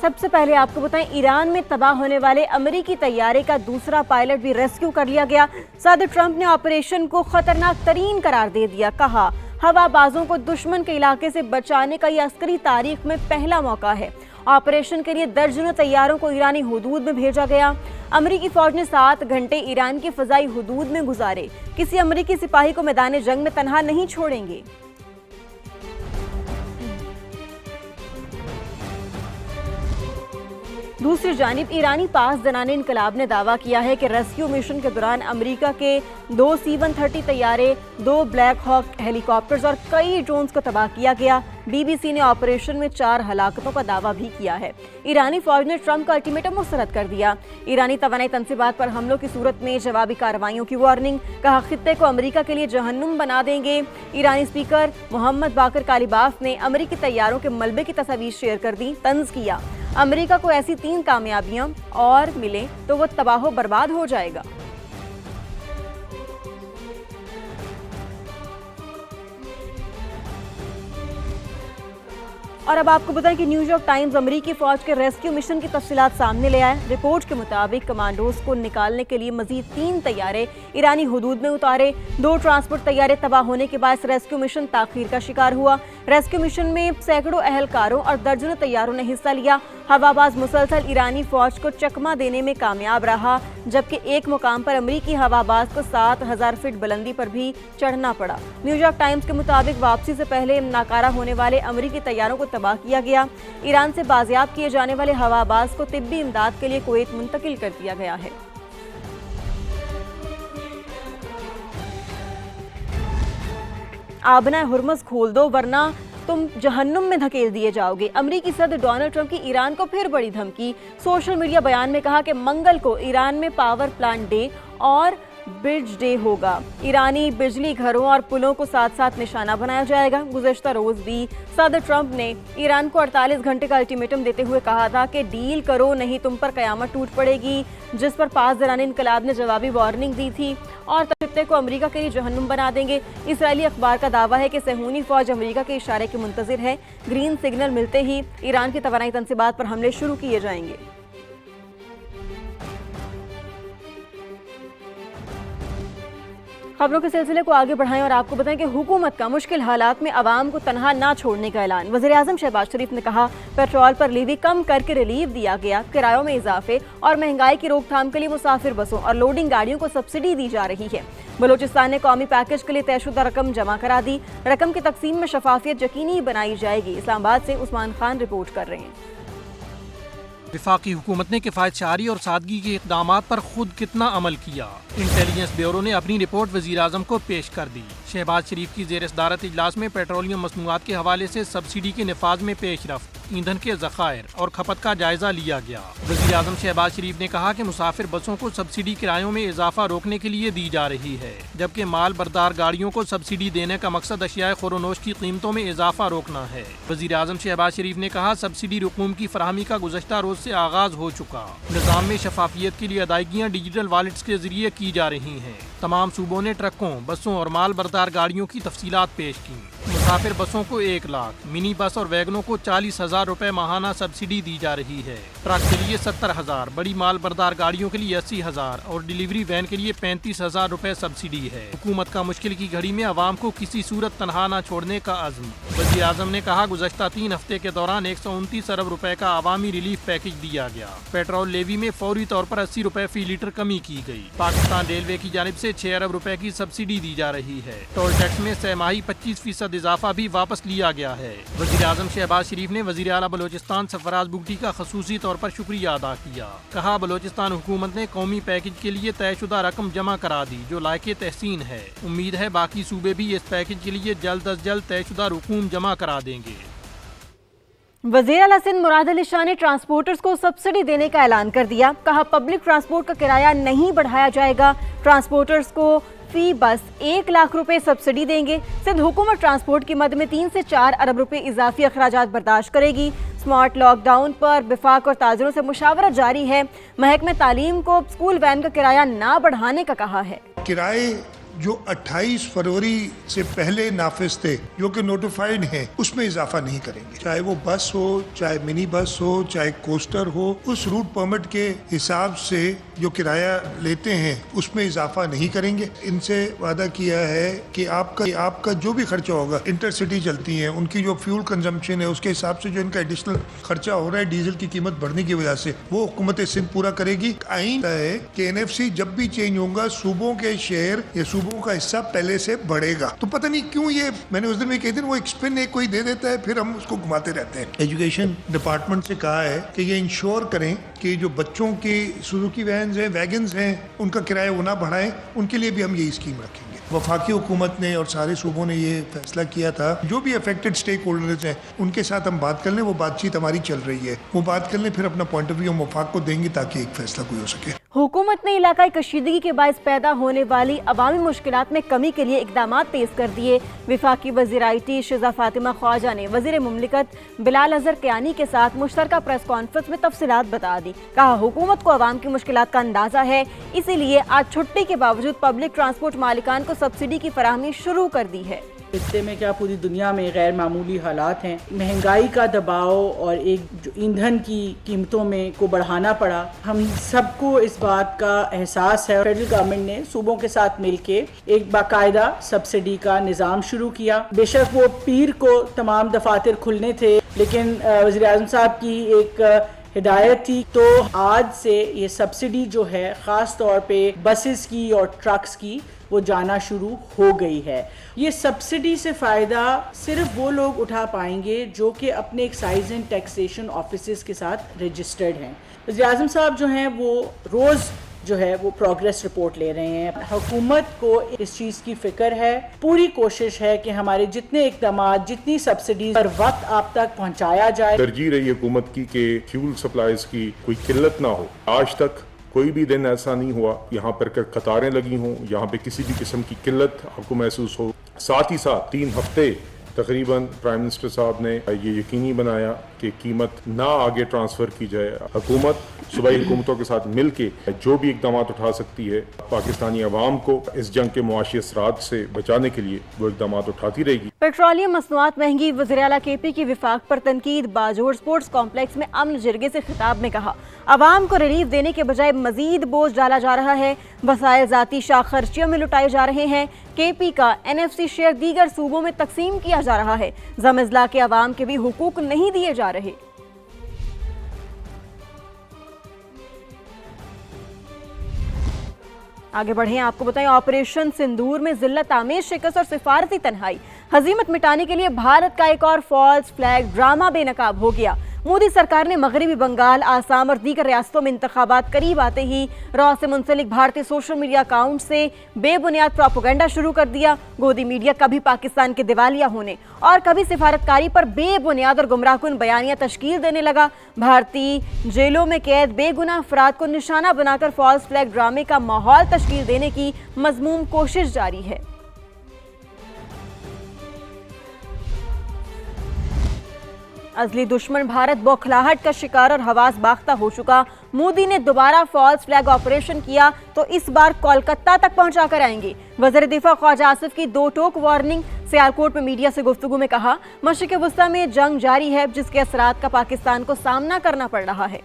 सबसे पहले आपको बताएं, ईरान में तबाह होने वाले अमेरिकी तैयारे का दूसरा पायलट भी रेस्क्यू कर लिया गया। सदर ट्रंप ने ऑपरेशन को खतरनाक तरीन करार दे दिया। कहा, हवाबाजों को दुश्मन के इलाके से बचाने का यह अस्करी तारीख में पहला मौका है। ऑपरेशन के लिए दर्जनों तैयारों को ईरानी हुदूद में भेजा गया। अमेरिकी फौज ने 7 घंटे ईरान की फजाई हुदूद में गुजारे। किसी अमेरिकी सिपाही को मैदान जंग में तनहा नहीं छोड़ेंगे। दूसरी जानिब ईरानी पास जनाने इनकलाब ने दावा किया है कि रेस्क्यू मिशन के दौरान अमेरिका के 2 C-130 तैयारे, 2 ब्लैक हॉक हेलीकॉप्टर्स और कई ड्रोन्स को तबाह किया गया। BBC ने ऑपरेशन में 4 हलाकतों का दावा भी किया है। ईरानी फौज ने ट्रंप का अल्टीमेटम मुस्तरद कर दिया। ईरानी तवानाई तनसीबात पर हमलों की सूरत में जवाबी कार्रवाइयों की वार्निंग। कहा, खित्ते को अमेरिका के लिए जहन्नुम बना देंगे। ईरानी स्पीकर मोहम्मद बाकर कालिबाफ ने अमेरिकी तैयारों के मलबे की तस्वीर शेयर कर दी। तंज किया, अमेरिका को ऐसी 3 कामयाबियां और मिले तो वो तबाह बर्बाद हो जाएगा। और अब आपको बताएं कि न्यूयॉर्क टाइम्स अमेरिकी फौज के रेस्क्यू मिशन की तफसीलात सामने ले आए। रिपोर्ट के मुताबिक कमांडोज को निकालने के लिए मजीद 3 तैयारे ईरानी हुदूद में उतारे। 2 ट्रांसपोर्ट तैयारे तबाह होने के बाद रेस्क्यू मिशन ताखीर का शिकार हुआ। रेस्क्यू मिशन में सैकड़ों अहलकारों और दर्जनों तैयारों ने हिस्सा लिया। हवाबाज मुसलसल ईरानी फौज को चकमा देने में कामयाब रहा, जबकि एक मुकाम पर अमेरिकी हवाबाज को 7000 फीट बुलंदी पर भी चढ़ना पड़ा। न्यूयॉर्क टाइम्स के मुताबिक वापसी से पहले नाकारा होने वाले अमेरिकी तैयारों को तबाह किया गया। ईरान से बाजियाब किए जाने वाले हवाबाज को तिब्बी इमदाद के लिए कुवैत मुंतकिल कर दिया गया है। आबना हुर्मुज़ खोल दो वरना तुम जहन्नुम में धकेल दिए जाओगे। अमेरिकी सदर डोनाल्ड ट्रंप की ईरान को फिर बड़ी धमकी। सोशल मीडिया बयान में कहा कि मंगल को ईरान में पावर प्लांट डे और ब्रिज डे होगा। ईरानी बिजली घरों और पुलों को साथ साथ निशाना बनाया जाएगा। गुज़श्ता रोज भी सदर ट्रंप ने ईरान को 48 घंटे का अल्टीमेटम देते हुए कहा था कि डील करो नहीं तुम पर कयामत टूट पड़ेगी, जिस पर पास जराने इनकलाब ने जवाबी वार्निंग दी थी और खित्ते को अमेरिका के लिए जहन्नुम बना देंगे। इसराइली अखबार का दावा है कि सहूनी फौज अमेरिका के इशारे के मुंतजिर है। ग्रीन सिग्नल मिलते ही ईरान की तवानाई तनसीबात पर हमले शुरू किए जाएंगे। खबरों के सिलसिले को आगे बढ़ाएं और आपको बताएं कि हुकूमत का मुश्किल हालात में आवाम को तनहा ना छोड़ने का ऐलान। वज़ीर-ए-आज़म शहबाज शरीफ ने कहा, पेट्रोल पर लीवी कम करके रिलीफ दिया गया। किरायों में इजाफे और महंगाई की रोकथाम के लिए मुसाफिर बसों और लोडिंग गाड़ियों को सब्सिडी दी जा रही है। बलोचिस्तान ने कौमी पैकेज के लिए तयशुदा रकम जमा करा दी। रकम की तकसीम में शफाफियत यकीनी बनाई जाएगी। इस्लामाबाद से उस्मान खान रिपोर्ट कर रहे हैं। वफाकी हुकूमत ने किफ़ायतशारी और सादगी के इक़दामात पर खुद कितना अमल किया। इंटेलिजेंस ब्यूरो ने अपनी रिपोर्ट वज़ीर-ए-आज़म को पेश कर दी। शहबाज शरीफ की ज़ेर सदारत इजलास में पेट्रोलियम मसनूआत के हवाले से सब्सिडी के निफाज में पेशरफ्त, ईंधन के ज़खायर और खपत का जायजा लिया गया। वज़ीर-ए-आज़म शहबाज शरीफ ने कहा कि मुसाफिर बसों को सब्सिडी किरायों में इजाफा रोकने के लिए दी जा रही है, जबकि माल बरदार गाड़ियों को सब्सिडी देने का मकसद अशियाए खुरोनोश की कीमतों में इजाफा रोकना है। वज़ीर-ए-आज़म शहबाज शरीफ ने कहा, सब्सिडी रकूम की फराहमी का गुज़श्ता रोज से आगाज हो चुका। निज़ाम में शफाफियत के लिए अदायगियाँ डिजिटल वॉलेट्स के जरिए की जा रही हैं। तमाम सूबों ने ट्रकों, बसों और माल बरदार गाड़ियों की तफसीलात पेश की। मुसाफिर बसों को 1 लाख, मिनी बस और वैगनों को 40,000 रुपए माहाना सब्सिडी दी जा रही है। ट्रक के लिए 70,000, बड़ी माल बरदार गाड़ियों के लिए 80,000 और डिलीवरी वैन के लिए 35,000 रुपए सब्सिडी है। हुकूमत का मुश्किल की घड़ी में आवाम को किसी सूरत तनहा न छोड़ने का अज़्म। वज़ीर-ए-आज़म ने कहा, गुज़श्ता 3 हफ्ते के दौरान 129 अरब रुपए का आवामी रिलीफ पैकेज दिया गया। पेट्रोल लेवी में फौरी तौर पर 80 रुपए फी लीटर कमी की गई। पाकिस्तान रेलवे की जानिब से 6 अरब रुपए की सब्सिडी दी जा रही है। टोल टैक्स में सहमाही 25% इजाफा भी वापस लिया गया है। वज़ीर-ए-आज़म शहबाज शरीफ ने वज़ीर आला बलोचिस्तान सरफराज बुगटी का खसूसी तौर पर शुक्रिया अदा किया। कहा, बलोचिस्तान हुकूमत ने कौमी पैकेज के लिए तयशुदा रकम जमा करा दी, जो लायके तहसीन है। उम्मीद है बाकी सूबे भी इस पैकेज के लिए जल्द अज जल्द तयशुदा रकूम जमा करा देंगे। वज़ीर आला सिंध मुराद अली शाह ने ट्रांसपोर्टर्स को सब्सिडी देने का ऐलान कर दिया। कहा, पब्लिक ट्रांसपोर्ट का किराया नहीं बढ़ाया जाएगा। ट्रांसपोर्टर्स को फी बस 1 लाख रुपए सब्सिडी देंगे। सिंध हुकूमत ट्रांसपोर्ट की मद में 3 से 4 अरब रुपए इजाफी अखराजात बर्दाश्त करेगी। स्मार्ट लॉकडाउन पर विफाक और ताजरों से मुशावरत जारी है। महकमे तालीम को स्कूल वैन का किराया ना बढ़ाने का कहा है। किराए जो 28 फरवरी से पहले नाफिज थे, जो कि नोटिफाइड हैं, उसमें इजाफा नहीं करेंगे। चाहे वो बस हो, चाहे मिनी बस हो, चाहे कोस्टर हो, उस रूट परमिट के हिसाब से जो किराया लेते हैं उसमें इजाफा नहीं करेंगे। इनसे वादा किया है कि आपका जो भी खर्चा होगा, इंटरसिटी चलती है, उनकी जो फ्यूल कंजम्पशन है उसके हिसाब से जो इनका एडिशनल खर्चा हो रहा है डीजल की कीमत बढ़ने की वजह से, वो हुकूमत सिंध पूरा करेगी। आइन है कि एनएफसी जब भी चेंज होगा सूबों के शेयर या सूबों का हिस्सा पहले से बढ़ेगा। तो पता नहीं क्यों ये, मैंने उस दिन में कही थी, वो एक स्पिन एक कोई दे देता है, फिर हम उसको घुमाते रहते हैं। एजुकेशन डिपार्टमेंट से कहा है कि ये इंश्योर करें कि जो बच्चों की सुजुकी वैगन्स हैं उनका किराया वो ना बढ़ाएं, उनके लिए भी हम यही स्कीम रखेंगे। वफाकी हुकूमत ने और सारे सूबों ने ये फैसला किया था, जो भी अफेक्टेड स्टेक होल्डर्स हैं उनके साथ हम बात कर लें, वो बातचीत हमारी चल रही है, वो बात कर लें, फिर अपना पॉइंट ऑफ व्यू हम वफाक को देंगे ताकि एक फैसला कोई हो सके। हुकूमत ने इलाकाई कशीदगी के बायस पैदा होने वाली अवामी मुश्किलात में कमी के लिए इकदाम तेज कर दिए। विफाकी वज़ीर IT शिजा फातिमा ख्वाजा ने वज़ीर मुमलिकत बिलाल अजहर कियानी के साथ मुश्तरका प्रेस कॉन्फ्रेंस में तफसीलात बता दी। कहा, हुकूमत को अवाम की मुश्किलात का अंदाजा है, इसीलिए आज छुट्टी के बावजूद पब्लिक ट्रांसपोर्ट मालिकान को सब्सिडी की फराहमी शुरू कर दी है। खित्ते में क्या पूरी दुनिया में गैर मामूली हालात हैं। महंगाई का दबाव और एक जो ईंधन की कीमतों में को बढ़ाना पड़ा, हम सबको इस बात का एहसास है। फेडरल गवर्नमेंट ने सूबों के साथ मिलके एक बाकायदा सब्सिडी का निज़ाम शुरू किया। बेशक वो पीर को तमाम दफातर खुलने थे, लेकिन वज़ीर आज़म साहब की एक हिदायत थी, तो आज से ये सब्सिडी जो है ख़ास तौर पे बसेस की और ट्रक्स की वो जाना शुरू हो गई है। ये सब्सिडी से फ़ायदा सिर्फ वो लोग उठा पाएंगे जो कि अपने एक्साइज एंड टैक्सेशन ऑफिसेज़ के साथ रजिस्टर्ड हैं। वज़ीर आज़म साहब जो हैं वो रोज़ जो है वो प्रोग्रेस रिपोर्ट ले रहे हैं। हुकूमत को इस चीज़ की फिक्र है, पूरी कोशिश है कि हमारे जितने इक़दामात, जितनी सब्सिडीज हर वक्त आप तक पहुँचाया जाए। तरजीह रही हुकूमत की कि फ्यूल सप्लाईज की कोई किल्लत ना हो। आज तक कोई भी दिन ऐसा नहीं हुआ यहाँ पर कतारें लगी हों, यहाँ पे किसी भी किस्म की किल्लत आपको महसूस हो। साथ ही साथ 3 हफ्ते तकरीबन प्राइम मिनिस्टर साहब ने ये यकीनी बनाया कि कीमत ना आगे ट्रांसफ़र की जाए। हुकूमत सूबाई हुकूमतों के साथ मिल के जो भी इक़दाम उठा सकती है, पाकिस्तानी अवाम को इस जंग के मुआशी असरात से बचाने के लिए वो इक़दाम उठाती रहेगी। पेट्रोलियम मसनूआत महंगी, वज़ीर आला KP की विफाक पर तनकीद। बाजोड़ स्पोर्ट्स कॉम्प्लेक्स में अमन जिरगे से खिताब में कहा, अवाम को रिलीफ देने के बजाय मजीद बोझ डाला जा रहा है, वसाइल ज़ाती शाख खर्चियों में लुटाए जा रहे हैं। KP का NFC शेयर दीगर सूबों में तकसीम किया जा रहा है। ज़म-ए-इज़्ला के अवाम के भी हुकूक नहीं दिए जा रहे। आगे बढ़े, आपको बताएं, ऑपरेशन सिंदूर में जिल्लत आमेज शिकस्त और सिफारती तन्हाई, हजीमत मिटाने के लिए भारत का एक और फॉल्स फ्लैग ड्रामा बेनकाब हो गया। मोदी सरकार ने मगरबी बंगाल, आसाम और दीगर रियासतों में इंतखाबात करीब आते ही रॉ से मुंसलिक भारतीय सोशल मीडिया अकाउंट से बेबुनियाद प्रोपेगेंडा शुरू कर दिया। गोदी मीडिया कभी पाकिस्तान के दिवालिया होने और कभी सिफारतकारी पर बेबुनियाद और गुमराहकुन बयानियां तश्कील देने लगा। भारतीय जेलों में कैद बेगुनाह अफराद को निशाना बनाकर फॉल्स फ्लैग ड्रामे का माहौल तश्कील देने की मज़मूम कोशिश जारी है। अजली दुश्मन भारत बौखलाहट का शिकार और हवास बाख्ता हो चुका। मोदी ने दोबारा फॉल्स फ्लैग ऑपरेशन किया तो इस बार कोलकाता तक पहुंचा कर आएंगे। वज़ीर दिफा ख्वाजा आसिफ की 2 टोक वार्निंग। सियालकोट में मीडिया से गुफ्तगू में कहा, मशरिक़ वस्ता में जंग जारी है जिसके असरात का पाकिस्तान को सामना करना पड़ रहा है।